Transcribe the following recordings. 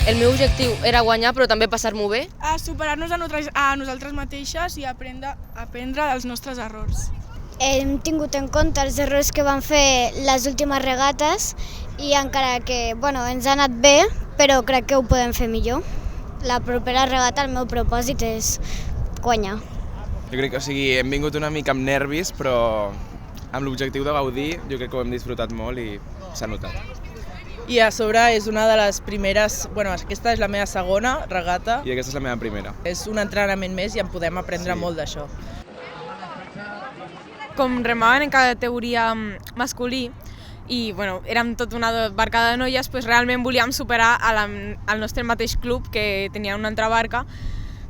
El meu objectiu era guanyar, però també passar-m'ho bé. A superar-nos a nosaltres mateixes i aprendre dels nostres errors. Hem tingut en compte els errors que van fer les últimes regates i encara que ens ha anat bé, però crec que ho podem fer millor. La propera regata, el meu propòsit és guanyar. Jo crec que hem vingut una mica amb nervis, però amb l'objectiu de gaudir jo crec que ho hem disfrutat molt i s'ha notat. I a sobre és una de les primeres, aquesta és la meva segona regata. I aquesta és la meva primera. És un entrenament més i en podem aprendre molt d'això. Com remaven en categoria masculí i érem tot una barca de noies, realment volíem superar el nostre mateix club que tenia una altra barca,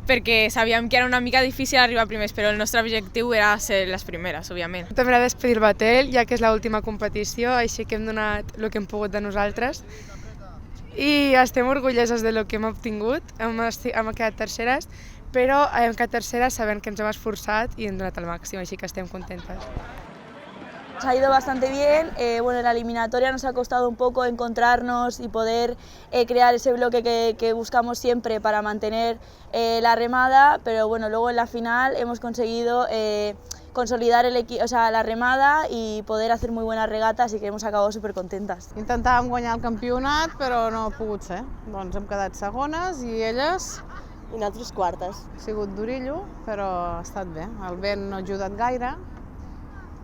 perquè sabíem que era una mica difícil arribar primers, però el nostre objectiu era ser les primeres, òbviament. També era despedir el Batel, ja que és l'última competició, així que hem donat el que hem pogut de nosaltres. I estem orgullosos del que hem obtingut, hem quedat terceres, però hem quedat terceres sabent que ens hem esforçat i hem donat el màxim, així que estem contentes. Nos ha ido bastante bien, en la eliminatoria nos ha costado un poco encontrarnos y poder crear ese bloque que buscamos siempre para mantener la remada, pero luego en la final hemos conseguido consolidar la remada y poder hacer muy buenas regatas, y que hemos acabado supercontentas. Intentàvem guanyar el campionat, però no ha pogut ser. Doncs hem quedat segones i elles... I nosaltres quartes. Ha sigut durillo, però ha estat bé. El vent no ha ajudat gaire,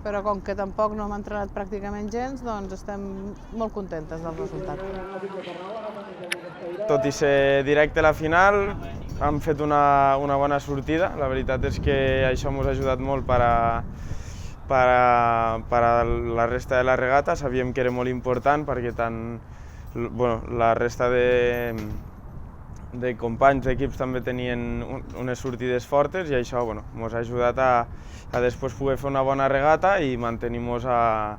però com que tampoc no hem entrenat pràcticament gens, doncs estem molt contentes del resultat. Tot i ser directe a la final, hem fet una bona sortida. La veritat és que això ens ha ajudat molt per a la resta de la regata. Sabíem que era molt important perquè la resta de companys d'equips també tenien unes sortides fortes i això ens ha ajudat a després poder fer una bona regata i mantenir-nos a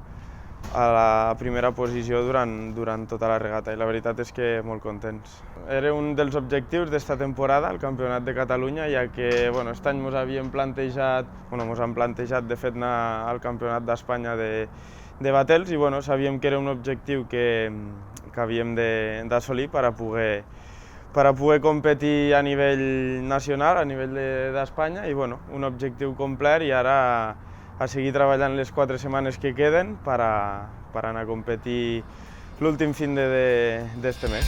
la primera posició durant tota la regata, i la veritat és que molt contents. Era un dels objectius d'esta temporada, el Campionat de Catalunya, ja que aquest any ens han plantejat de fet anar al Campionat d'Espanya de Batels i sabíem que era un objectiu que havíem d'assolir per a poder competir a nivell nacional, a nivell d'Espanya, i un objectiu complet, i ara a seguir treballant les 4 setmanes que queden per anar a competir l'últim fin d'este mes.